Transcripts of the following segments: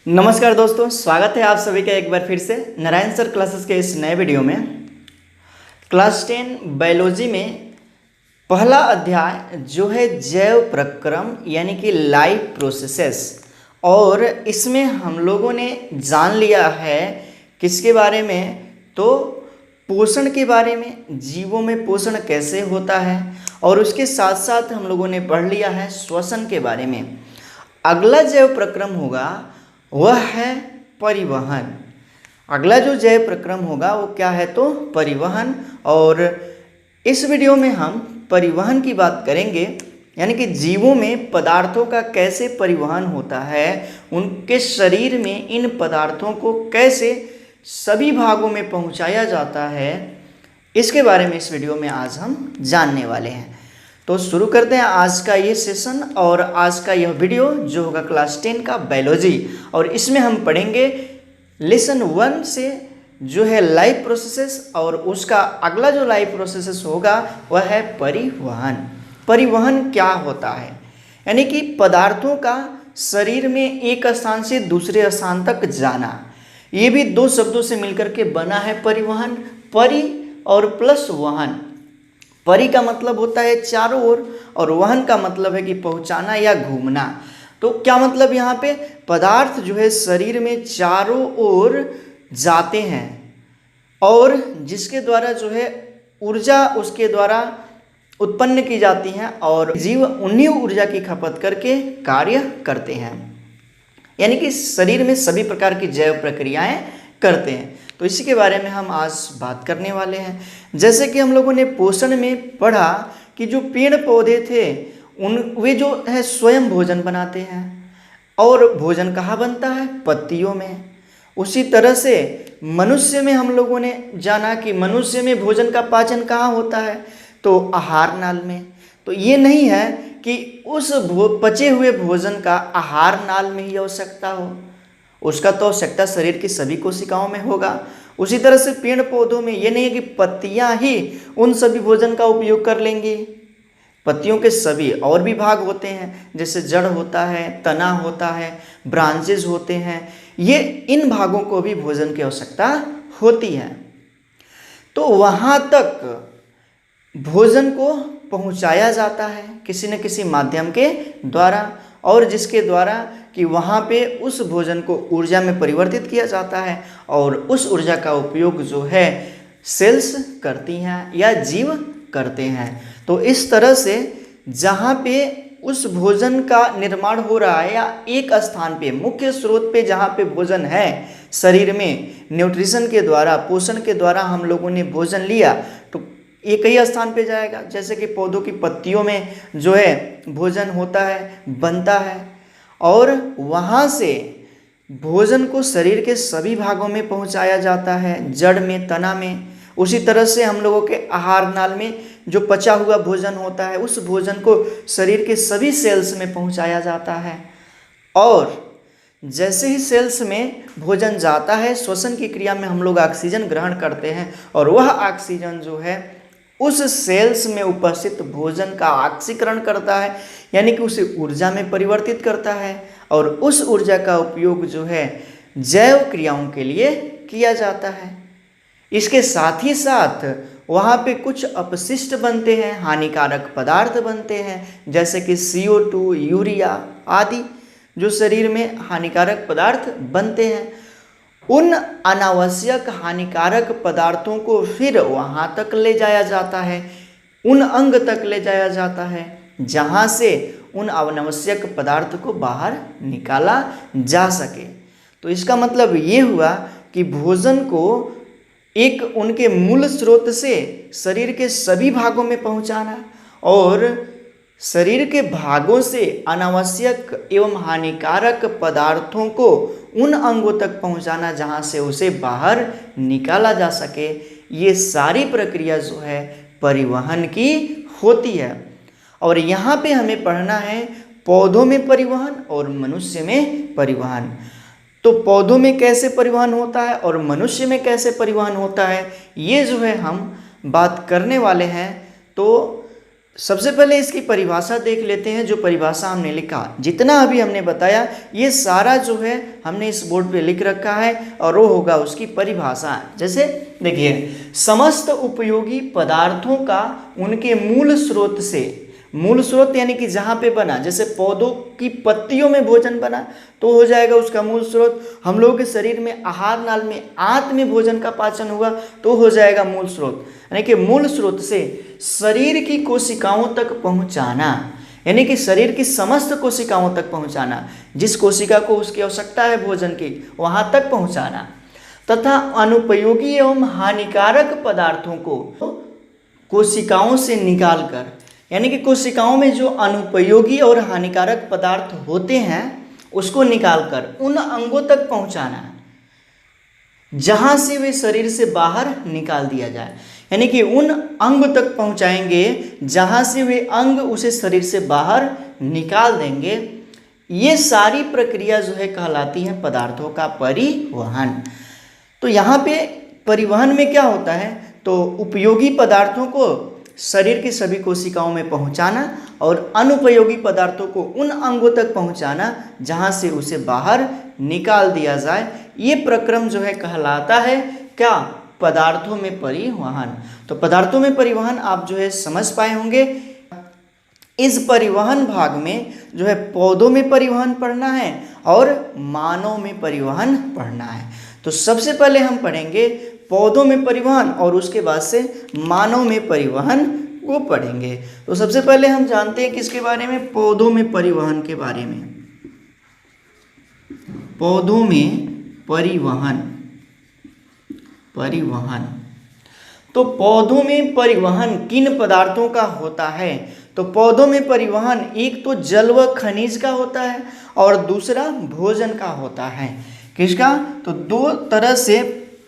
नमस्कार दोस्तों, स्वागत है आप सभी का एक बार फिर से नारायण सर क्लासेस के इस नए वीडियो में। क्लास 10 बायोलॉजी में पहला अध्याय जो है जैव प्रक्रम यानी कि लाइफ प्रोसेसेस, और इसमें हम लोगों ने जान लिया है किसके बारे में, तो पोषण के बारे में, जीवों में पोषण कैसे होता है, और उसके साथ साथ हम लोगों ने पढ़ लिया है श्वसन के बारे में। अगला जैव प्रक्रम होगा वह है परिवहन। अगला जो जैव प्रक्रम होगा वो क्या है, तो परिवहन। और इस वीडियो में हम परिवहन की बात करेंगे, यानी कि जीवों में पदार्थों का कैसे परिवहन होता है, उनके शरीर में इन पदार्थों को कैसे सभी भागों में पहुंचाया जाता है, इसके बारे में इस वीडियो में आज हम जानने वाले हैं। तो शुरू करते हैं आज का ये सेशन और आज का यह वीडियो जो होगा क्लास 10 का बायोलॉजी, और इसमें हम पढ़ेंगे लेसन 1 से जो है लाइफ प्रोसेसेस, और उसका अगला जो लाइफ प्रोसेसेस होगा वह है परिवहन। परिवहन क्या होता है, यानी कि पदार्थों का शरीर में एक स्थान से दूसरे स्थान तक जाना। ये भी दो शब्दों से मिलकर के बना है परिवहन, परि और प्लस वहन। परि का मतलब होता है चारों ओर, और वहन का मतलब है कि पहुंचाना या घूमना। तो क्या मतलब यहाँ पे, पदार्थ जो है शरीर में चारों ओर जाते हैं और जिसके द्वारा जो है ऊर्जा उसके द्वारा उत्पन्न की जाती है, और जीव उन्हीं ऊर्जा की खपत करके कार्य करते हैं, यानी कि शरीर में सभी प्रकार की जैव प्रक्रियाएं करते हैं। तो इसी के बारे में हम आज बात करने वाले हैं। जैसे कि हम लोगों ने पोषण में पढ़ा कि जो पेड़ पौधे थे वे जो है स्वयं भोजन बनाते हैं, और भोजन कहाँ बनता है, पत्तियों में। उसी तरह से मनुष्य में हम लोगों ने जाना कि मनुष्य में भोजन का पाचन कहाँ होता है, तो आहार नाल में। तो ये नहीं है कि उस पचे हुए भोजन का आहार नाल में ही आवश्यकता हो, उसका तो आवश्यकता शरीर की सभी कोशिकाओं में होगा। उसी तरह से पेड़ पौधों में ये नहीं है कि पत्तियां ही उन सभी भोजन का उपयोग कर लेंगी। पत्तियों के सभी और भी भाग होते हैं, जैसे जड़ होता है, तना होता है, ब्रांचेज होते हैं, ये इन भागों को भी भोजन की आवश्यकता होती है। तो वहाँ तक भोजन को पहुँचाया जाता है किसी न किसी माध्यम के द्वारा, और जिसके द्वारा कि वहाँ पे उस भोजन को ऊर्जा में परिवर्तित किया जाता है, और उस ऊर्जा का उपयोग जो है सेल्स करती हैं या जीव करते हैं। तो इस तरह से जहाँ पे उस भोजन का निर्माण हो रहा है, या एक स्थान पे मुख्य स्रोत पे जहाँ पे भोजन है शरीर में, न्यूट्रिशन के द्वारा, पोषण के द्वारा हम लोगों ने भोजन लिया, तो एक ही स्थान पे जाएगा। जैसे कि पौधों की पत्तियों में जो है भोजन होता है, बनता है, और वहाँ से भोजन को शरीर के सभी भागों में पहुँचाया जाता है, जड़ में, तना में। उसी तरह से हम लोगों के आहार नाल में जो पचा हुआ भोजन होता है, उस भोजन को शरीर के सभी सेल्स में पहुँचाया जाता है, और जैसे ही सेल्स में भोजन जाता है, श्वसन की क्रिया में हम लोग ऑक्सीजन ग्रहण करते हैं, और वह ऑक्सीजन जो है उस सेल्स में उपस्थित भोजन का ऑक्सीकरण करता है, यानी कि उसे ऊर्जा में परिवर्तित करता है, और उस ऊर्जा का उपयोग जो है जैव क्रियाओं के लिए किया जाता है। इसके साथ ही साथ वहाँ पे कुछ अपशिष्ट बनते हैं, हानिकारक पदार्थ बनते हैं, जैसे कि CO2, यूरिया आदि जो शरीर में हानिकारक पदार्थ बनते हैं। उन अनावश्यक हानिकारक पदार्थों को फिर वहाँ तक ले जाया जाता है, उन अंग तक ले जाया जाता है जहाँ से उन अनावश्यक पदार्थ को बाहर निकाला जा सके। तो इसका मतलब ये हुआ कि भोजन को एक उनके मूल स्रोत से शरीर के सभी भागों में पहुँचाना, और शरीर के भागों से अनावश्यक एवं हानिकारक पदार्थों को उन अंगों तक पहुंचाना जहां से उसे बाहर निकाला जा सके, ये सारी प्रक्रिया जो है परिवहन की होती है। और यहाँ पे हमें पढ़ना है पौधों में परिवहन और मनुष्य में परिवहन। तो पौधों में कैसे परिवहन होता है और मनुष्य में कैसे परिवहन होता है, ये जो है हम बात करने वाले हैं। तो सबसे पहले इसकी परिभाषा देख लेते हैं। जो परिभाषा हमने लिखा, जितना अभी हमने बताया ये सारा जो है हमने इस बोर्ड पे लिख रखा है और वो होगा उसकी परिभाषा। जैसे देखिए, समस्त उपयोगी पदार्थों का उनके मूल स्रोत से, मूल स्रोत यानी कि जहाँ पे बना, जैसे पौधों की पत्तियों में भोजन बना तो हो जाएगा उसका मूल स्रोत। हम लोगों के शरीर में आहार नाल में आंत में भोजन का पाचन हुआ तो हो जाएगा मूल स्रोत। यानी कि मूल स्रोत से शरीर की कोशिकाओं तक पहुँचाना, यानी कि शरीर की समस्त कोशिकाओं तक पहुँचाना, जिस कोशिका को उसकी आवश्यकता है भोजन की वहाँ तक पहुँचाना, तथा अनुपयोगी एवं हानिकारक पदार्थों को कोशिकाओं से निकालकर, यानी कि कोशिकाओं में जो अनुपयोगी और हानिकारक पदार्थ होते हैं उसको निकालकर उन अंगों तक पहुंचाना जहां से वे शरीर से बाहर निकाल दिया जाए। यानी कि उन अंग तक पहुंचाएंगे जहां से वे अंग उसे शरीर से बाहर निकाल देंगे। ये सारी प्रक्रिया जो है कहलाती है पदार्थों का परिवहन। तो यहाँ पे परिवहन में क्या होता है, तो उपयोगी पदार्थों को शरीर की सभी कोशिकाओं में पहुंचाना और अनुपयोगी पदार्थों को उन अंगों तक पहुंचाना जहां से उसे बाहर निकाल दिया जाए। ये प्रक्रम जो है कहलाता है क्या, पदार्थों में परिवहन। तो पदार्थों में परिवहन आप जो है समझ पाए होंगे। इस परिवहन भाग में जो है पौधों में परिवहन पढ़ना है और मानव में परिवहन पढ़ना है। तो सबसे पहले हम पढ़ेंगे पौधों में परिवहन और उसके बाद से मानव में परिवहन को पढ़ेंगे। तो सबसे पहले हम जानते हैं किसके बारे में, पौधों में परिवहन के बारे में। पौधों में परिवहन, तो पौधों में परिवहन किन पदार्थों का होता है, तो पौधों में परिवहन एक तो जल व खनिज का होता है और दूसरा भोजन का होता है। किसका, तो दो तरह से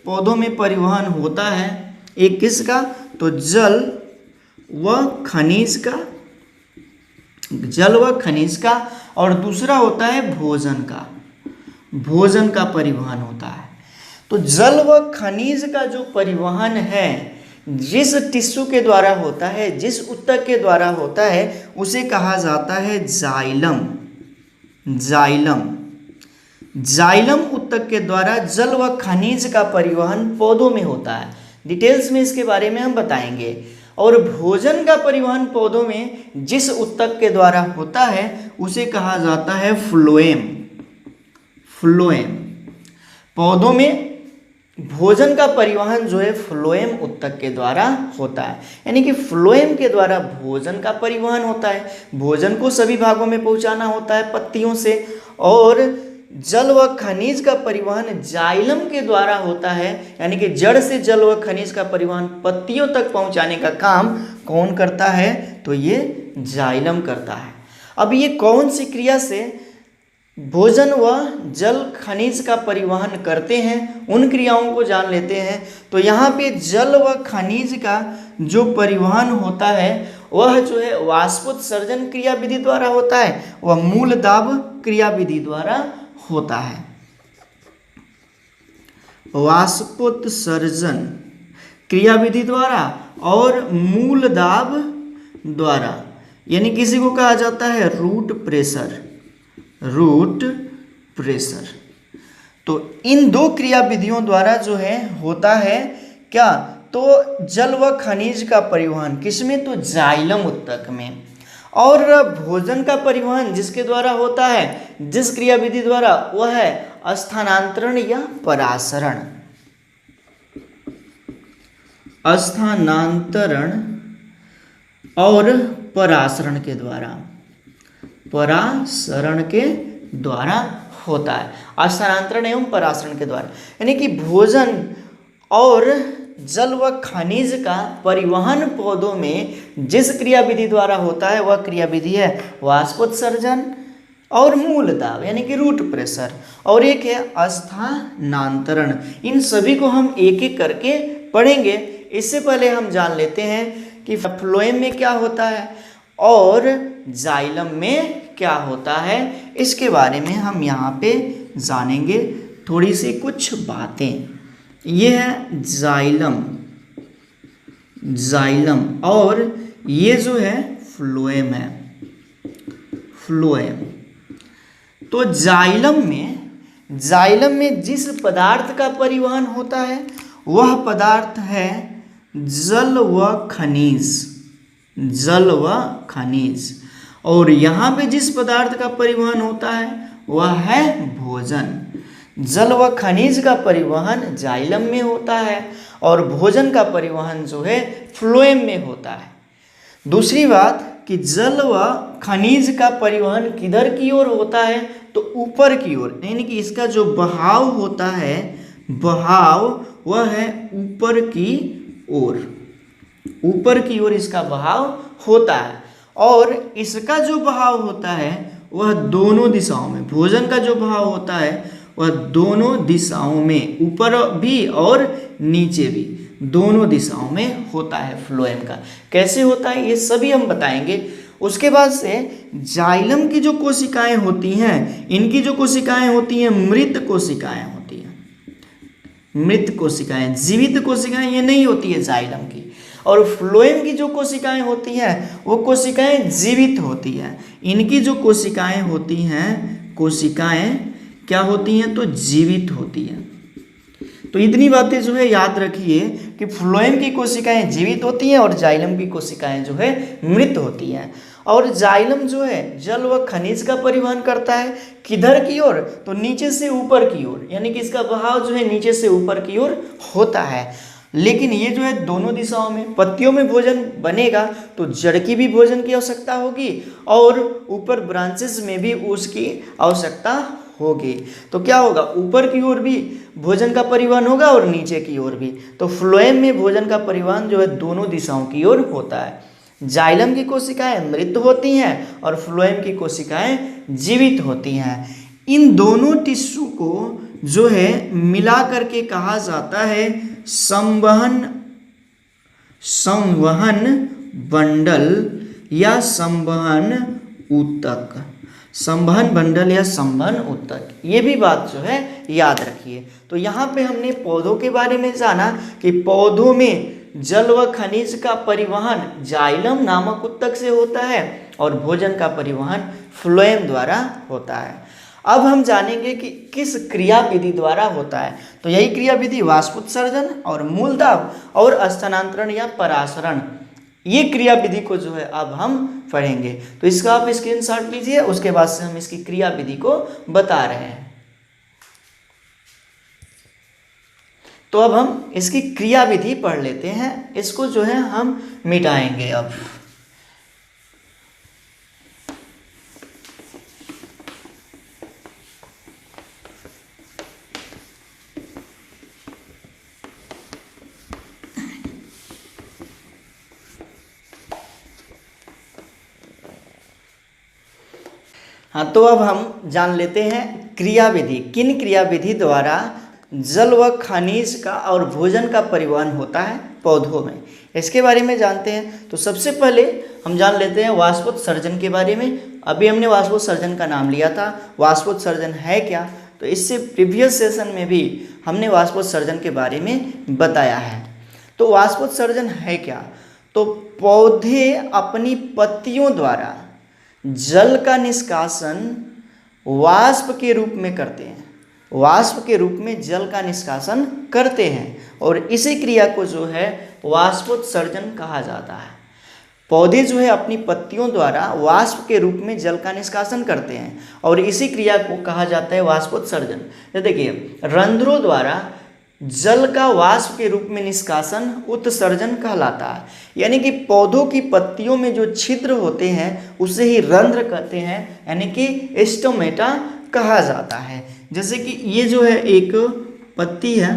पौधों में परिवहन होता है। एक किसका, तो जल व खनिज का, जल व खनिज का, और दूसरा होता है भोजन का, भोजन का परिवहन होता है। तो जल व खनिज का जो परिवहन है जिस टिश्यू के द्वारा होता है, जिस ऊतक के द्वारा होता है उसे कहा जाता है जाइलम। जाइलम ऊतक के द्वारा जल व खनिज का परिवहन पौधों में होता है। डिटेल्स में इसके बारे में हम बताएंगे। और भोजन का परिवहन पौधों में जिस ऊतक के द्वारा होता है उसे कहा जाता है फ्लोएम। पौधों में भोजन का परिवहन जो है फ्लोएम ऊतक के द्वारा होता है। यानी कि फ्लोएम के द्वारा भोजन का परिवहन होता है, भोजन को सभी भागों में पहुंचाना होता है पत्तियों से। और जल व खनिज का परिवहन जाइलम के द्वारा होता है, यानी कि जड़ से जल व खनिज का परिवहन पत्तियों तक पहुंचाने का काम कौन करता है, तो ये जाइलम करता है। अब ये कौन सी क्रिया से भोजन व जल खनिज का परिवहन करते हैं उन क्रियाओं को जान लेते हैं। तो यहाँ पे जल व खनिज का जो परिवहन होता है वह जो है वाष्पोत्सर्जन क्रिया विधि द्वारा होता है, वह मूल दाब क्रिया विधि द्वारा होता है। वाष्पोत्सर्जन क्रिया विधि द्वारा और मूल दाब द्वारा, यानी किसी को कहा जाता है रूट प्रेशर। तो इन दो क्रिया विधियों द्वारा जो है होता है क्या, तो जल व खनिज का परिवहन किसमें, तो जाइलम ऊतक में। और भोजन का परिवहन जिसके द्वारा होता है, जिस क्रिया विधि द्वारा, वह है स्थानांतरण या परासरण। स्थानांतरण और परासरण के द्वारा होता है। स्थानांतरण एवं परासरण के द्वारा, यानी कि भोजन और जल व खनिज का परिवहन पौधों में जिस क्रिया विधि द्वारा होता है वह क्रिया विधि है वाष्पोत्सर्जन और मूल दाब, यानी कि रूट प्रेशर, और एक है स्थानांतरण। इन सभी को हम एक एक करके पढ़ेंगे। इससे पहले हम जान लेते हैं कि फ्लोएम में क्या होता है और जाइलम में क्या होता है। इसके बारे में हम यहाँ पे जानेंगे थोड़ी सी कुछ बातें। ये है जाइलम और ये जो है फ्लोएम है, फ्लोएम। तो जाइलम में जिस पदार्थ का परिवहन होता है वह पदार्थ है जल व खनिज, जल व खनिज। और यहाँ पे जिस पदार्थ का परिवहन होता है वह है भोजन। जल व खनिज का परिवहन जाइलम में होता है और भोजन का परिवहन जो है फ्लोएम में होता है। दूसरी बात कि जल व खनिज का परिवहन किधर की ओर होता है, तो ऊपर की ओर, यानी कि इसका जो बहाव होता है, बहाव वह है ऊपर की ओर, ऊपर की ओर इसका बहाव होता है। और इसका जो बहाव होता है वह दोनों दिशाओं में, भोजन का जो बहाव होता है वह दोनों दिशाओं में, ऊपर भी और नीचे भी, दोनों दिशाओं में होता है फ्लोएम का। कैसे होता है ये सभी हम बताएंगे। उसके बाद से जाइलम की जो कोशिकाएं होती हैं, इनकी जो कोशिकाएं होती हैं मृत कोशिकाएं होती हैं, मृत कोशिकाएं, जीवित कोशिकाएं ये नहीं होती है जाइलम की। और फ्लोएम की जो कोशिकाएं होती हैं वो कोशिकाएं जीवित होती हैं। इनकी जो कोशिकाएं होती हैं, कोशिकाएं क्या होती हैं, तो जीवित होती हैं। तो इतनी बातें जो है याद रखिए कि फ्लोएम की कोशिकाएं जीवित होती हैं और जाइलम की कोशिकाएं जो है मृत होती हैं। और जाइलम जो है जल व खनिज का परिवहन करता है किधर की ओर, तो नीचे से ऊपर की ओर, यानी कि इसका बहाव जो है नीचे से ऊपर की ओर होता है। लेकिन ये जो है दोनों दिशाओं में, पत्तियों में भोजन बनेगा तो जड़ की भी भोजन की आवश्यकता होगी और ऊपर ब्रांचेस में भी उसकी आवश्यकता होगी। तो क्या होगा, ऊपर की ओर भी भोजन का परिवहन होगा और नीचे की ओर भी। तो फ्लोएम में भोजन का परिवहन जो है दोनों दिशाओं की ओर होता है। जाइलम की कोशिकाएं मृत होती हैं और फ्लोएम की कोशिकाएं जीवित होती हैं। इन दोनों टिश्यू को जो है मिला करके कहा जाता है संवहन, संवहन बंडल या संवहन ऊतक, संवहन बंडल या संवहन ऊतक। ये भी बात जो है याद रखिए। तो यहाँ पे हमने पौधों के बारे में जाना कि पौधों में जल व खनिज का परिवहन जाइलम नामक ऊतक से होता है और भोजन का परिवहन फ्लोएम द्वारा होता है। अब हम जानेंगे कि किस क्रिया विधि द्वारा होता है। तो यही क्रिया विधि वाष्पोत्सर्जन और मूलदाब और स्थानांतरण या परासरण, ये क्रिया विधि को जो है अब हम पढ़ेंगे। तो इसका आप स्क्रीनशॉट लीजिए, उसके बाद से हम इसकी क्रिया विधि को बता रहे हैं। तो अब हम इसकी क्रिया विधि पढ़ लेते हैं, इसको जो है हम मिटाएंगे अब। हाँ, तो अब हम जान लेते हैं क्रिया विधि, किन क्रिया विधि द्वारा जल व खनिज का और भोजन का परिवहन होता है पौधों में, इसके बारे में जानते हैं। तो सबसे पहले हम जान लेते हैं वाष्पोत्सर्जन के बारे में। अभी हमने वाष्पोत्सर्जन का नाम लिया था, वाष्पोत्सर्जन है क्या, तो इससे प्रीवियस सेशन में भी हमने वाष्पोत्सर्जन के बारे में बताया है। तो वाष्पोत्सर्जन है क्या, तो पौधे अपनी पत्तियों द्वारा जल का निष्कासन वाष्प के रूप में करते हैं, वाष्प के रूप में जल का निष्कासन करते हैं और इसी क्रिया को जो है वाष्पोत्सर्जन कहा जाता है। पौधे जो है अपनी पत्तियों द्वारा वाष्प के रूप में जल का निष्कासन करते हैं और इसी क्रिया को कहा जाता है वाष्पोत्सर्जन। तो देखिए, रंध्रों द्वारा जल का वाष्प के रूप में निष्कासन उत्सर्जन कहलाता है। यानी कि पौधों की पत्तियों में जो छिद्र होते हैं उसे ही रंध्र कहते हैं, यानी कि स्टोमेटा कहा जाता है। जैसे कि ये जो है एक पत्ती है,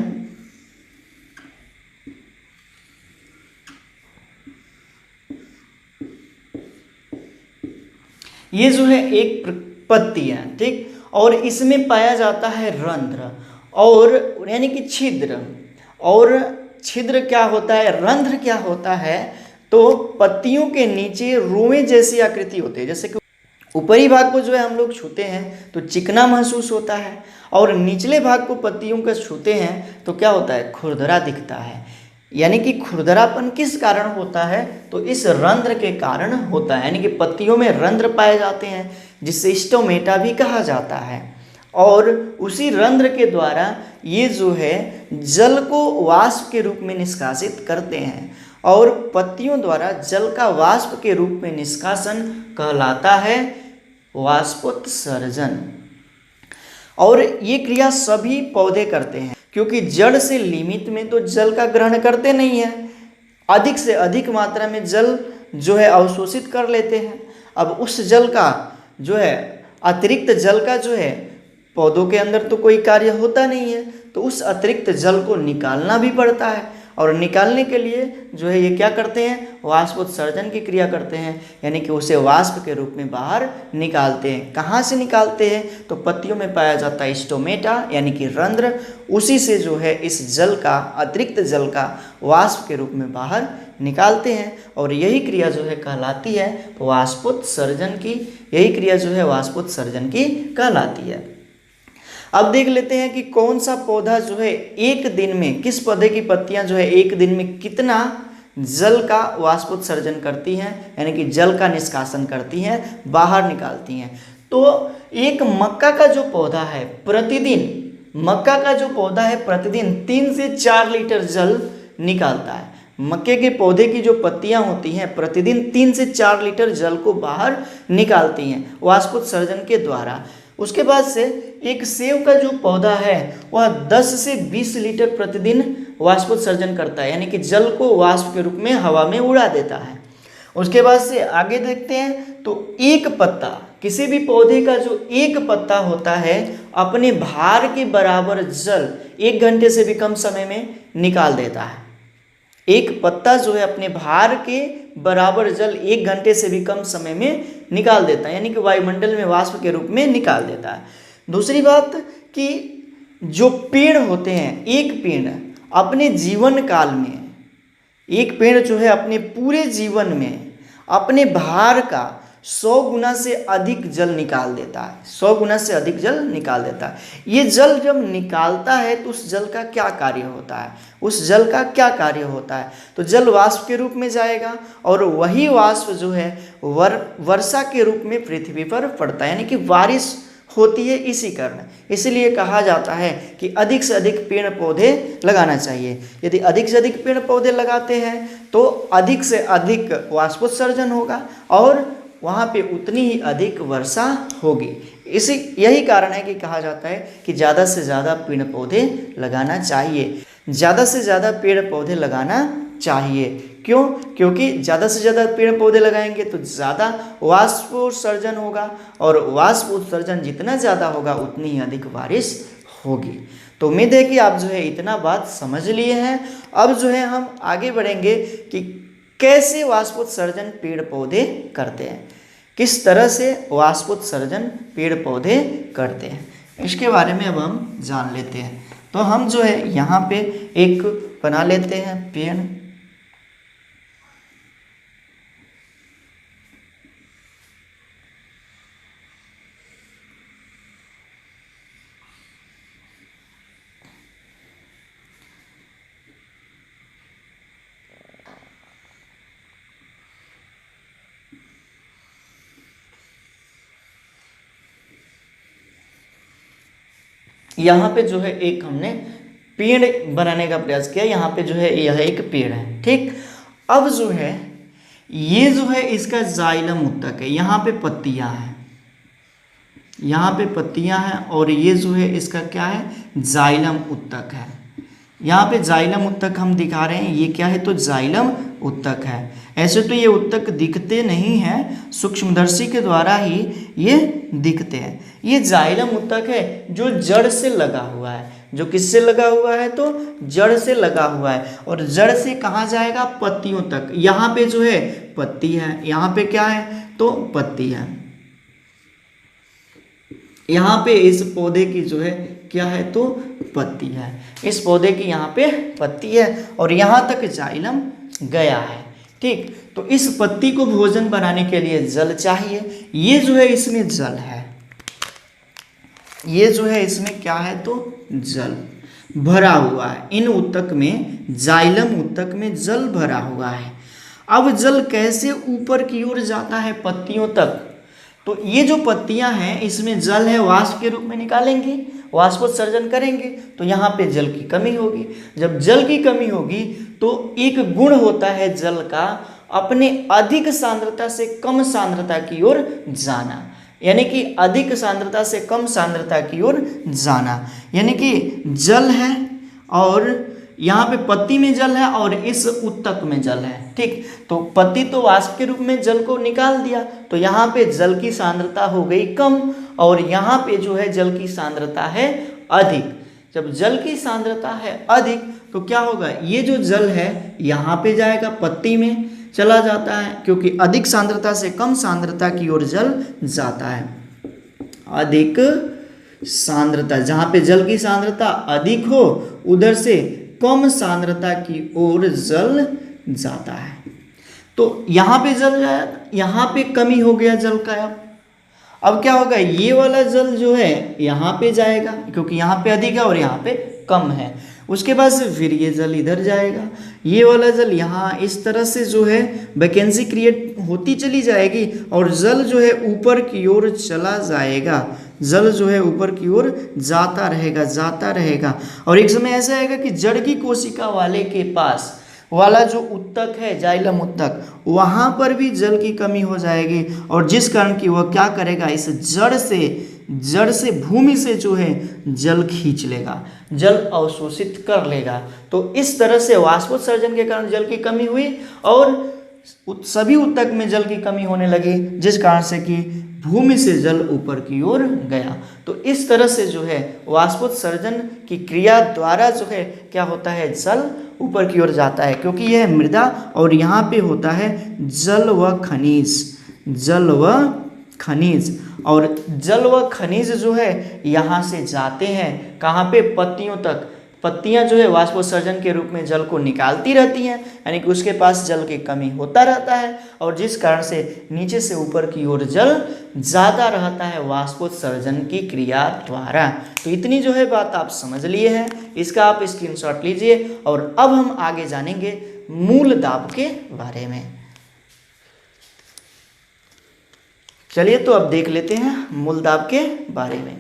ये जो है एक पत्ती है, ठीक, और इसमें पाया जाता है रंध्र और यानी कि छिद्र। और छिद्र क्या होता है, रंध्र क्या होता है, तो पत्तियों के नीचे रोए जैसी आकृति होती है। जैसे कि ऊपरी भाग को जो है हम लोग छूते हैं तो चिकना महसूस होता है और निचले भाग को पत्तियों का छूते हैं तो क्या होता है, खुरदरा दिखता है। यानी कि खुरदरापन किस कारण होता है, तो इस रंध्र के कारण होता है, यानी कि पत्तियों में रंध्र पाए जाते हैं जिससे स्टोमेटा भी कहा जाता है। और उसी रंध्र के द्वारा ये जो है जल को वाष्प के रूप में निष्कासित करते हैं, और पत्तियों द्वारा जल का वाष्प के रूप में निष्कासन कहलाता है वाष्पोत्सर्जन। और ये क्रिया सभी पौधे करते हैं, क्योंकि जड़ से लिमिट में तो जल का ग्रहण करते नहीं है, अधिक से अधिक मात्रा में जल जो है अवशोषित कर लेते हैं। अब उस जल का जो है अतिरिक्त जल का जो है पौधों के अंदर तो कोई कार्य होता नहीं है, तो उस अतिरिक्त जल को निकालना भी पड़ता है, और निकालने के लिए जो है ये क्या करते हैं, वाष्पोत्सर्जन की क्रिया करते हैं, यानी कि उसे वाष्प के रूप में बाहर निकालते हैं। कहाँ से निकालते हैं, तो पत्तियों में पाया जाता है स्टोमेटा यानी कि रंध्र, उसी से जो है इस जल का अतिरिक्त जल का वाष्प के रूप में बाहर निकालते हैं, और यही क्रिया जो है कहलाती है वाष्पोत्सर्जन की, यही क्रिया जो है वाष्पोत्सर्जन की कहलाती है। अब देख लेते हैं कि कौन सा पौधा जो है एक दिन में, किस पौधे की पत्तियां जो है एक दिन में कितना जल का वाष्पोत्सर्जन करती हैं, यानी कि जल का निष्कासन करती हैं, बाहर निकालती हैं। तो एक मक्का का जो पौधा है प्रतिदिन, मक्का का जो पौधा है प्रतिदिन 3 से 4 लीटर जल निकालता है। मक्के के पौधे की जो पत्तियां होती हैं प्रतिदिन 3 से 4 लीटर जल को बाहर निकालती हैं वाष्पोत्सर्जन के द्वारा। उसके बाद से एक सेब का जो पौधा है वह 10 से 20 लीटर प्रतिदिन वाष्पोत्सर्जन करता है, यानी कि जल को वाष्प के रूप में हवा में उड़ा देता है। उसके बाद से आगे देखते हैं तो एक पत्ता, किसी भी पौधे का जो एक पत्ता होता है अपने भार के बराबर जल 1 घंटे से भी कम समय में निकाल देता है। एक पत्ता जो है अपने भार के बराबर जल 1 घंटे से भी कम समय में निकाल देता है, यानी कि वायुमंडल में वाष्प के रूप में निकाल देता है। दूसरी बात कि जो पेड़ होते हैं, एक पेड़ अपने जीवन काल में, एक पेड़ जो है अपने पूरे जीवन में अपने भार का 100 गुना से अधिक जल निकाल देता है, 100 गुना से अधिक जल निकाल देता है। ये जल जब निकालता है तो उस जल का क्या कार्य होता है, उस जल का क्या कार्य होता है, तो जल वाष्प के रूप में जाएगा, और वही वाष्प जो है वर्षा के रूप में पृथ्वी पर पड़ता है, यानी कि बारिश होती है इसी कारण। इसलिए कहा जाता है कि अधिक से अधिक पेड़ पौधे लगाना चाहिए। यदि अधिक से अधिक पेड़ पौधे लगाते हैं तो अधिक से अधिक वाष्पोत्सर्जन होगा और वहाँ पे उतनी ही अधिक वर्षा होगी। यही कारण है कि कहा जाता है कि ज़्यादा से ज़्यादा पेड़ पौधे लगाना चाहिए, ज़्यादा से ज़्यादा पेड़ पौधे लगाना चाहिए। क्यों? क्योंकि ज़्यादा से ज़्यादा पेड़ पौधे लगाएंगे तो ज़्यादा वाष्पोत्सर्जन होगा, और वाष्पोत्सर्जन जितना ज़्यादा होगा उतनी ही अधिक बारिश होगी। तो उम्मीद है कि आप जो है इतना बात समझ लिए हैं। अब जो है हम आगे बढ़ेंगे कि कैसे वाष्पोत्सर्जन पेड़ पौधे करते हैं, किस तरह से वाष्पोत्सर्जन पेड़ पौधे करते हैं, इसके बारे में अब हम जान लेते हैं। तो हम जो है यहाँ पे एक बना लेते हैं पेड़, यहाँ पे जो है एक हमने पेड़ बनाने का प्रयास किया। यहाँ पे जो है यह एक पेड़ है, ठीक। अब जो है ये जो है इसका जाइलम उत्तक है, यहाँ पे पत्तियाँ हैं, यहाँ पे पत्तियाँ हैं, और ये जो है इसका क्या है, जाइलम उत्तक है। यहाँ पे जाइलम उत्तक हम दिखा रहे हैं, ये क्या है, तो जाइलम उत्तक है। ऐसे तो ये उत्तक दिखते नहीं हैं, सूक्ष्मदर्शी के द्वारा ही ये दिखते हैं। ये जाइलम उत्तक है जो जड़ से लगा हुआ है, जो किससे लगा हुआ है, तो जड़ से लगा हुआ है, और जड़ से कहाँ जाएगा, पत्तियों तक। यहाँ पे जो है पत्ती है, यहाँ पे क्या है, तो पत्ती है। यहाँ पे इस पौधे की जो है क्या है, तो पत्ती है, इस पौधे की यहाँ पे पत्ती है, और यहाँ तक जाइलम गया है, ठीक। तो इस पत्ती को भोजन बनाने के लिए जल चाहिए। ये जो है इसमें जल है, ये जो है इसमें क्या है, तो जल। भरा हुआ है, इन ऊतक में, जाइलम ऊतक में जल भरा हुआ है। अब जल कैसे ऊपर की ओर जाता है पत्तियों तक, तो ये जो पत्तियां हैं इसमें जल है, वाष्प के रूप में निकालेंगे, वाष्पोत्सर्जन करेंगे, तो यहाँ पे जल की कमी होगी। जब जल की कमी होगी तो एक गुण होता है जल का, अपने अधिक सांद्रता से कम सांद्रता की ओर जाना, यानी कि अधिक सांद्रता से कम सांद्रता की ओर जाना। यानी कि जल है और यहाँ पे पत्ती में जल है और इस ऊतक में जल है, ठीक। तो पत्ती तो वाष्प के रूप में जल को निकाल दिया, तो यहाँ पे जल की सांद्रता हो गई कम और यहाँ पे जो है जल की सांद्रता है अधिक। जब जल की सांद्रता है अधिक तो क्या होगा, ये जो जल है यहाँ पे जाएगा, पत्ती में चला जाता है, क्योंकि अधिक सांद्रता से कम सांद्रता की ओर जल जाता है। अधिक सांद्रता, जहाँ पे जल की सांद्रता अधिक हो उधर से कम सांद्रता की ओर जल जाता है। तो यहाँ पे जल जाए, यहाँ पे कमी हो गया जल का। अब क्या होगा, ये वाला जल जो है यहाँ पे जाएगा, क्योंकि यहाँ पे अधिक है और यहाँ पे कम है। उसके बाद से फिर ये जल इधर जाएगा, ये वाला जल यहाँ, इस तरह से जो है वैकेंसी क्रिएट होती चली जाएगी और जल जो है ऊपर की ओर चला जाएगा। जल जो है ऊपर की ओर जाता रहेगा और एक समय ऐसा आएगा कि जड़ की कोशिका वाले के पास वाला जो ऊतक है, जाइलम ऊतक, वहाँ पर भी जल की कमी हो जाएगी और जिस कारण कि वह क्या करेगा, इस जड़ से भूमि से जो है जल खींच लेगा, जल अवशोषित कर लेगा। तो इस तरह से वाष्पोत्सर्जन के कारण जल की कमी हुई और सभी ऊतक में जल की कमी होने लगी, जिस कारण से कि भूमि से जल ऊपर की ओर गया। तो इस तरह से जो है वाष्पोत्सर्जन की क्रिया द्वारा जो है क्या होता है, जल ऊपर की ओर जाता है, क्योंकि यह मृदा और यहाँ पे होता है जल व खनिज और जल व खनिज जो है यहाँ से जाते हैं कहाँ पे, पत्तियों तक। पत्तियाँ जो है वाष्पोत्सर्जन के रूप में जल को निकालती रहती हैं, यानी कि उसके पास जल की कमी होता रहता है और जिस कारण से नीचे से ऊपर की ओर जल ज़्यादा रहता है वाष्पोत्सर्जन की क्रिया द्वारा। तो इतनी जो है बात आप समझ लिए हैं, इसका आप स्क्रीनशॉट लीजिए और अब हम आगे जानेंगे मूल दाब के बारे में। चलिए तो अब देख लेते हैं मूल दाब के बारे में।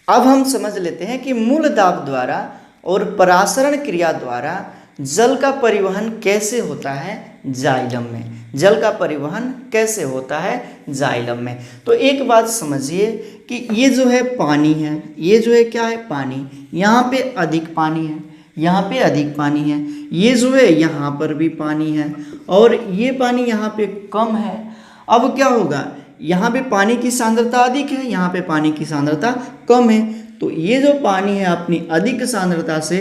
अब हम समझ लेते हैं कि मूल दाब द्वारा और परासरण क्रिया द्वारा जल का परिवहन कैसे होता है जाइलम में। जल का परिवहन कैसे होता है जाइलम में। तो एक बात समझिए कि ये जो है पानी है, ये जो है क्या है, पानी। यहाँ पे अधिक पानी है, यहाँ पे अधिक पानी है, ये जो है यहाँ पर भी पानी है और ये पानी यहाँ पे कम है। अब क्या होगा, यहाँ पे पानी की सांद्रता अधिक है, यहाँ पे पानी की सांद्रता कम है, तो ये जो पानी है अपनी अधिक सांद्रता से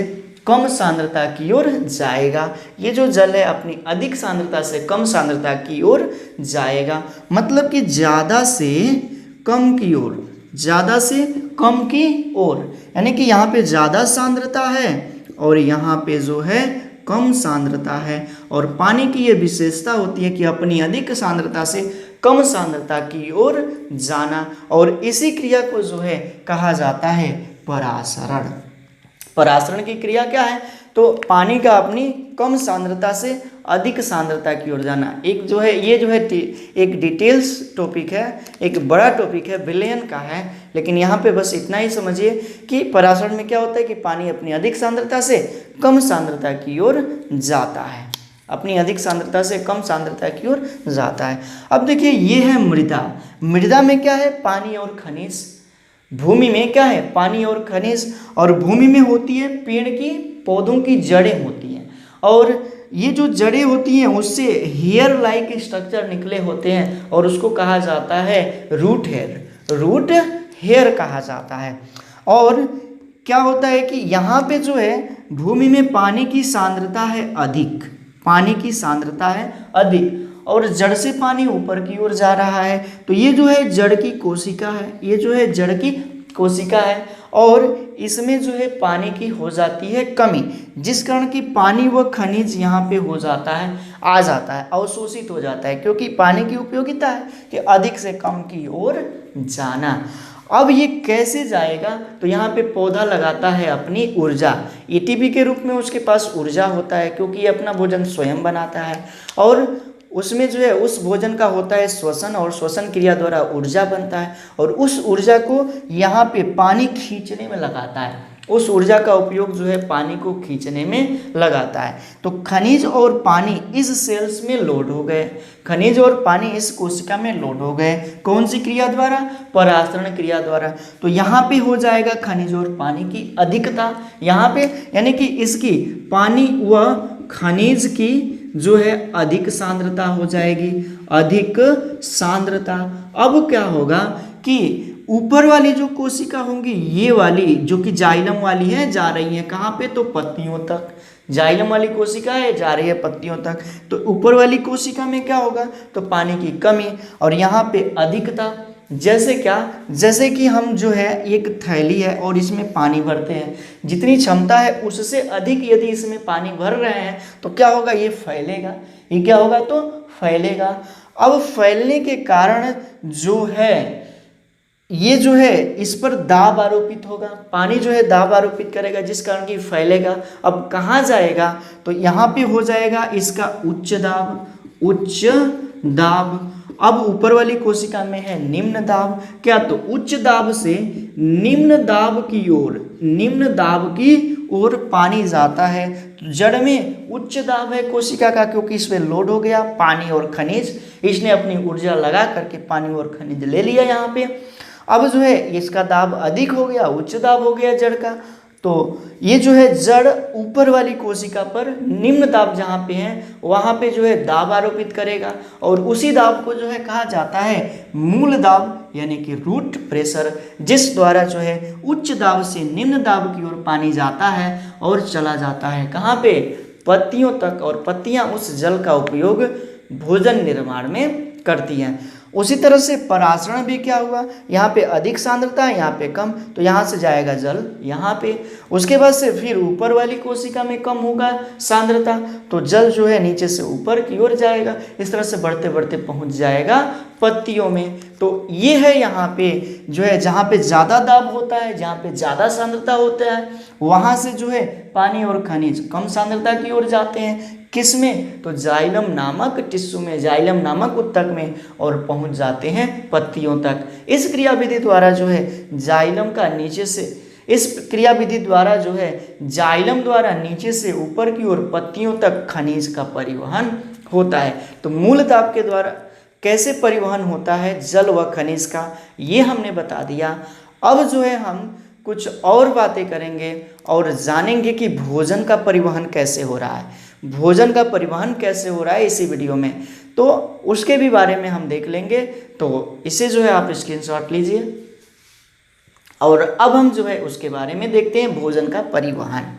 कम सांद्रता की ओर जाएगा। ये जो जल है अपनी अधिक सांद्रता से कम सांद्रता की ओर जाएगा, मतलब कि ज़्यादा से कम की ओर, ज़्यादा से कम की ओर, यानी कि यहाँ पे ज़्यादा सांद्रता है और यहाँ पे जो है कम सांद्रता है। और पानी की ये विशेषता होती है कि अपनी अधिक सांद्रता से कम सांद्रता की ओर जाना और इसी क्रिया को जो है कहा जाता है परासरण। परासरण की क्रिया क्या है, तो पानी का अपनी कम सांद्रता से अधिक सांद्रता की ओर जाना। एक जो है ये जो है एक डिटेल्स टॉपिक है, एक बड़ा टॉपिक है, विलयन का है, लेकिन यहाँ पे बस इतना ही समझिए कि परासरण में क्या होता है कि पानी अपनी अधिक सांद्रता से कम सांद्रता की ओर जाता है, अपनी अधिक सांद्रता से कम सांद्रता की ओर जाता है। अब देखिए ये है मृदा। मृदा में क्या है, पानी और खनिज। भूमि में क्या है, पानी और खनिज। और भूमि में होती है पेड़ की, पौधों की जड़ें होती हैं और ये जो जड़ें होती हैं उससे हेयर लाइक स्ट्रक्चर निकले होते हैं और उसको कहा जाता है रूट हेयर। रूट हेयर कहा जाता है। और क्या होता है कि यहाँ पे जो है भूमि में पानी की सांद्रता है अधिक, पानी की सांद्रता है अधिक और जड़ से पानी ऊपर की ओर जा रहा है। तो ये जो है जड़ की कोशिका है, ये जो है जड़ की कोशिका है और इसमें जो है पानी की हो जाती है कमी, जिस कारण कि पानी व खनिज यहाँ पे हो जाता है, आ जाता है, अवशोषित हो जाता है, क्योंकि पानी की उपयोगिता है कि अधिक से कम की ओर जाना। अब ये कैसे जाएगा, तो यहाँ पे पौधा लगाता है अपनी ऊर्जा, एटीपी के रूप में उसके पास ऊर्जा होता है, क्योंकि ये अपना भोजन स्वयं बनाता है और उसमें जो है उस भोजन का होता है श्वसन और श्वसन क्रिया द्वारा ऊर्जा बनता है और उस ऊर्जा को यहाँ पे पानी खींचने में लगाता है, उस ऊर्जा का उपयोग जो है पानी को खींचने में लगाता है। तो खनिज और पानी इस सेल्स में लोड हो गए, खनिज और पानी इस कोशिका में लोड हो गए, कौन सी क्रिया द्वारा, परासरण क्रिया द्वारा। तो यहाँ पे हो जाएगा खनिज और पानी की अधिकता, यहाँ पे यानी कि इसकी पानी व खनिज की जो है अधिक सांद्रता हो जाएगी, अधिक सांद्रता। अब क्या होगा कि ऊपर वाली जो कोशिका होंगी, ये वाली जो कि जाइलम वाली है, जा रही है कहाँ पे, तो पत्तियों तक, जाइलम वाली कोशिका है जा रही है पत्तियों तक। तो ऊपर वाली कोशिका में क्या होगा, तो पानी की कमी और यहाँ पे अधिकता। जैसे क्या, जैसे कि हम जो है एक थैली है और इसमें पानी भरते हैं, जितनी क्षमता है उससे अधिक यदि इसमें पानी भर रहे हैं तो क्या होगा, ये फैलेगा, ये क्या होगा, तो फैलेगा। अब फैलने के कारण जो है ये जो है इस पर दाब आरोपित होगा, पानी जो है दाब आरोपित करेगा, जिस कारण कि फैलेगा। अब कहाँ जाएगा, तो यहाँ पे हो जाएगा इसका उच्च दाब, उच्च दाब। अब ऊपर वाली कोशिका में है निम्न दाब, क्या, तो उच्च दाब से निम्न दाब की ओर, निम्न दाब की ओर पानी जाता है। तो जड़ में उच्च दाब है कोशिका का, क्योंकि इसमें लोड हो गया पानी और खनिज, इसने अपनी ऊर्जा लगा करके पानी और खनिज ले लिया यहाँ पे। अब जो है इसका दाब अधिक हो गया, उच्च दाब हो गया जड़ का। तो ये जो है जड़ ऊपर वाली कोशिका पर निम्न दाब जहाँ पे है वहाँ पे जो है दाब आरोपित करेगा और उसी दाब को जो है कहा जाता है मूल दाब, यानी कि रूट प्रेशर, जिस द्वारा जो है उच्च दाब से निम्न दाब की ओर पानी जाता है और चला जाता है कहाँ पे, पत्तियों तक, और पत्तियाँ उस जल का उपयोग भोजन निर्माण में करती हैं। उसी तरह से परासरण भी क्या हुआ, यहाँ पे अधिक सांद्रता है, यहाँ पे कम, तो यहाँ से जाएगा जल यहाँ पे। उसके बाद से फिर ऊपर वाली कोशिका में कम होगा सांद्रता, तो जल जो है नीचे से ऊपर की ओर जाएगा, इस तरह से बढ़ते बढ़ते पहुँच जाएगा पत्तियों में। तो ये है यहाँ पे जो है जहाँ पे ज़्यादा दाब होता है, जहाँ पे ज़्यादा सांद्रता होता है, वहाँ से जो है पानी और खनिज कम सांद्रता की ओर जाते हैं, किसमें, तो जाइलम नामक टिश्यू में, जाइलम नामक उत्तक में, और पहुंच जाते हैं पत्तियों तक। इस क्रिया विधि द्वारा जो है जाइलम का नीचे से, इस क्रिया विधि द्वारा जो है जाइलम द्वारा नीचे से ऊपर की ओर पत्तियों तक खनिज का परिवहन होता है। तो मूल दाब के द्वारा कैसे परिवहन होता है जल व खनिज का, ये हमने बता दिया। अब जो है हम कुछ और बातें करेंगे और जानेंगे कि भोजन का परिवहन कैसे हो रहा है, भोजन का परिवहन कैसे हो रहा है इसी वीडियो में, तो उसके भी बारे में हम देख लेंगे। तो इसे जो है आप स्क्रीनशॉट लीजिए और अब हम जो है उसके बारे में देखते हैं भोजन का परिवहन।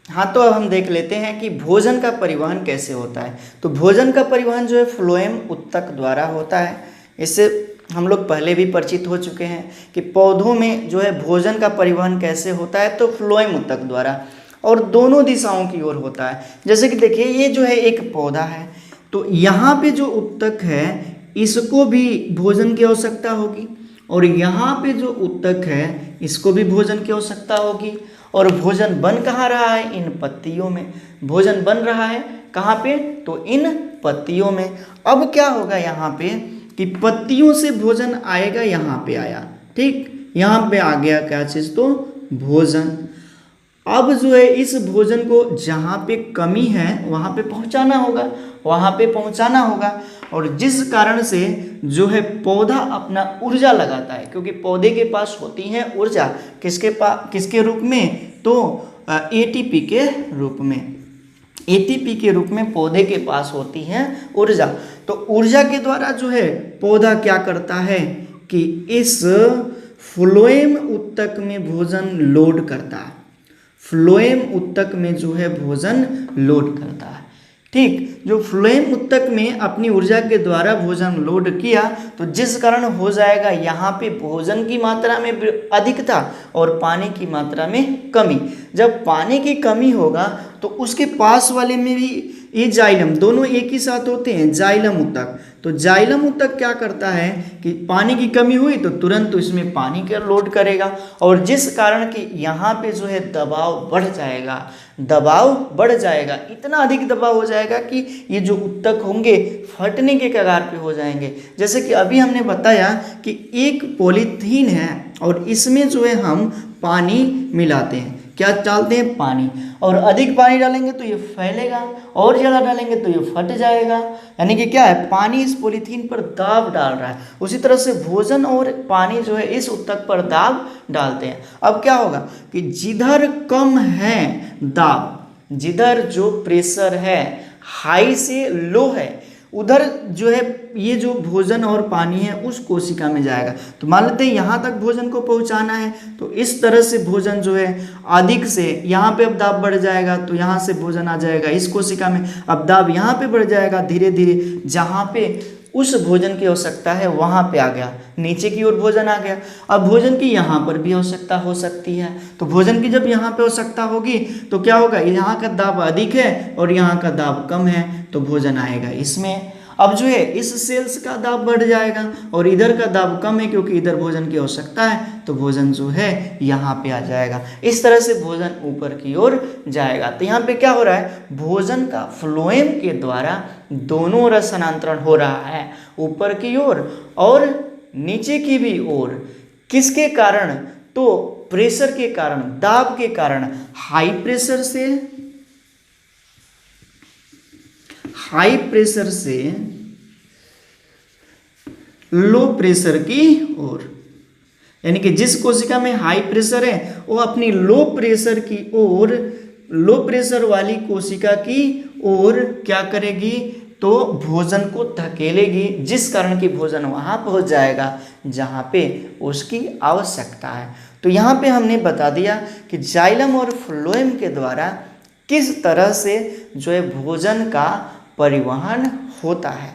हाँ, तो अब हम देख लेते हैं कि भोजन का परिवहन कैसे होता है। तो भोजन का परिवहन जो है फ्लोएम उत्तक द्वारा होता है। इससे हम लोग पहले भी परिचित हो चुके हैं कि पौधों में जो है भोजन का परिवहन कैसे होता है, तो फ्लोएम उत्तक द्वारा, और दोनों दिशाओं की ओर होता है। जैसे कि देखिए ये जो है एक पौधा है, तो यहाँ पे जो उत्तक है इसको भी भोजन की आवश्यकता होगी, और यहाँ पे जो उत्तक है इसको भी भोजन की आवश्यकता होगी। और भोजन बन कहाँ रहा है, इन पत्तियों में भोजन बन रहा है, कहाँ पे, तो इन पत्तियों में। अब क्या होगा यहाँ पे कि पत्तियों से भोजन आएगा, यहाँ पे आया, ठीक, यहाँ पे आ गया क्या चीज़, तो भोजन। अब जो है इस भोजन को जहाँ पे कमी है वहाँ पे पहुँचाना होगा, वहाँ पे पहुँचाना होगा, और जिस कारण से जो है पौधा अपना ऊर्जा लगाता है, क्योंकि पौधे के पास होती है ऊर्जा, किसके रूप में, तो एटीपी के रूप में, एटीपी के रूप में पौधे के पास होती है ऊर्जा। तो ऊर्जा के द्वारा जो है पौधा क्या करता है कि इस फ्लोएम ऊतक में भोजन लोड करता है, फ्लोएम ऊतक में जो है भोजन लोड करता है। ठीक, जो फ्लोएम ऊतक में अपनी ऊर्जा के द्वारा भोजन लोड किया तो जिस कारण हो जाएगा यहाँ पे भोजन की मात्रा में अधिकता और पानी की मात्रा में कमी। जब पानी की कमी होगा तो उसके पास वाले में भी ये जाइलम, दोनों एक ही साथ होते हैं, जाइलम ऊतक। तो जाइलम ऊतक क्या करता है कि पानी की कमी हुई तो तुरंत तो इसमें पानी का लोड करेगा, और जिस कारण कि यहाँ पे जो है दबाव बढ़ जाएगा, दबाव बढ़ जाएगा, इतना अधिक दबाव हो जाएगा कि ये जो ऊतक होंगे फटने के कगार पे हो जाएंगे। जैसे कि अभी हमने बताया कि एक पॉलीथीन है और इसमें जो है हम पानी मिलाते हैं, क्या डालते हैं, पानी, और अधिक पानी डालेंगे तो ये फैलेगा, और ज़्यादा डालेंगे तो ये फट जाएगा। यानी कि क्या है, पानी इस पॉलीथीन पर दाब डाल रहा है। उसी तरह से भोजन और पानी जो है इस ऊतक पर दाब डालते हैं। अब क्या होगा कि जिधर कम है दाब, जिधर जो प्रेशर है हाई से लो है, उधर जो है ये जो भोजन और पानी है उस कोशिका में जाएगा। तो मान लेते हैं यहाँ तक भोजन को पहुँचाना है, तो इस तरह से भोजन जो है अधिक से, यहाँ पे अब दाब बढ़ जाएगा तो यहाँ से भोजन आ जाएगा इस कोशिका में, अब दाब यहाँ पे बढ़ जाएगा धीरे धीरे, जहाँ पे उस भोजन की आवश्यकता है वहाँ पे आ गया, नीचे की ओर भोजन आ गया। अब भोजन की यहाँ पर भी आवश्यकता हो सकती है, तो भोजन की जब यहाँ पे आवश्यकता होगी तो क्या होगा, यहाँ का दाब अधिक है और यहाँ का दाब कम है तो भोजन आएगा इसमें। अब जो है इस सेल्स का दाब बढ़ जाएगा और इधर का दाब कम है क्योंकि इधर भोजन की आवश्यकता है, तो भोजन जो है यहाँ पे आ जाएगा। इस तरह से भोजन ऊपर की ओर जाएगा। तो यहाँ पे क्या हो रहा है, भोजन का फ्लोएम के द्वारा दोनों ओर स्थानांतरण हो रहा है, ऊपर की ओर और नीचे की भी ओर। किसके कारण, तो प्रेशर के कारण, दाब के कारण, हाई प्रेशर से, हाई प्रेशर से लो प्रेशर की ओर। यानी कि जिस कोशिका में हाई प्रेशर है वो अपनी लो प्रेशर की ओर, लो प्रेशर वाली कोशिका की ओर क्या करेगी, तो भोजन को धकेलेगी, जिस कारण कि भोजन वहां पहुंच जाएगा जहां पे उसकी आवश्यकता है। तो यहाँ पे हमने बता दिया कि जाइलम और फ्लोएम के द्वारा किस तरह से जो है भोजन का परिवहन होता है।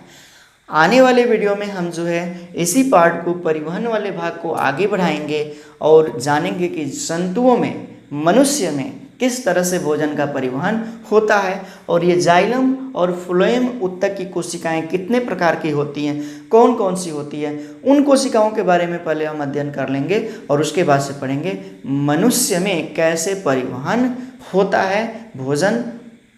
आने वाले वीडियो में हम जो है इसी पार्ट को, परिवहन वाले भाग को आगे बढ़ाएंगे और जानेंगे कि जंतुओं में, मनुष्य में किस तरह से भोजन का परिवहन होता है, और ये जाइलम और फ्लोएम ऊतक की कोशिकाएं कितने प्रकार की होती हैं, कौन कौन सी होती है, उन कोशिकाओं के बारे में पहले हम अध्ययन कर लेंगे और उसके बाद से पढ़ेंगे मनुष्य में कैसे परिवहन होता है भोजन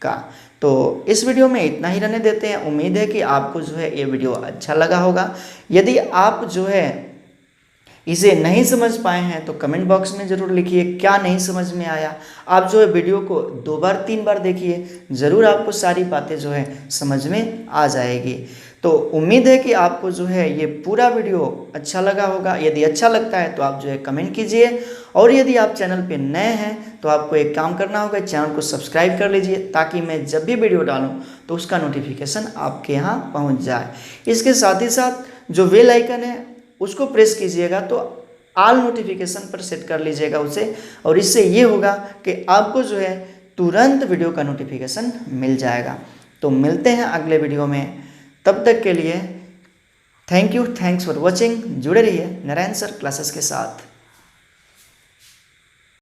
का। तो इस वीडियो में इतना ही रहने देते हैं। उम्मीद है कि आपको जो है ये वीडियो अच्छा लगा होगा। यदि आप जो है इसे नहीं समझ पाए हैं तो कमेंट बॉक्स में ज़रूर लिखिए क्या नहीं समझ में आया। आप जो है वीडियो को 2 बार 3 बार देखिए, ज़रूर आपको सारी बातें जो है समझ में आ जाएगी। तो उम्मीद है कि आपको जो है ये पूरा वीडियो अच्छा लगा होगा। यदि अच्छा लगता है तो आप जो है कमेंट कीजिए, और यदि आप चैनल पे नए हैं तो आपको एक काम करना होगा, चैनल को सब्सक्राइब कर लीजिए ताकि मैं जब भी वीडियो डालूं तो उसका नोटिफिकेशन आपके यहाँ पहुँच जाए। इसके साथ ही साथ जो बेल आइकन है उसको प्रेस कीजिएगा, तो ऑल नोटिफिकेशन पर सेट कर लीजिएगा उसे, और इससे ये होगा कि आपको जो है तुरंत वीडियो का नोटिफिकेशन मिल जाएगा। तो मिलते हैं अगले वीडियो में, तब तक के लिए thank you, thanks for watching. जुड़े रहिए नारायण सर क्लासेस के साथ।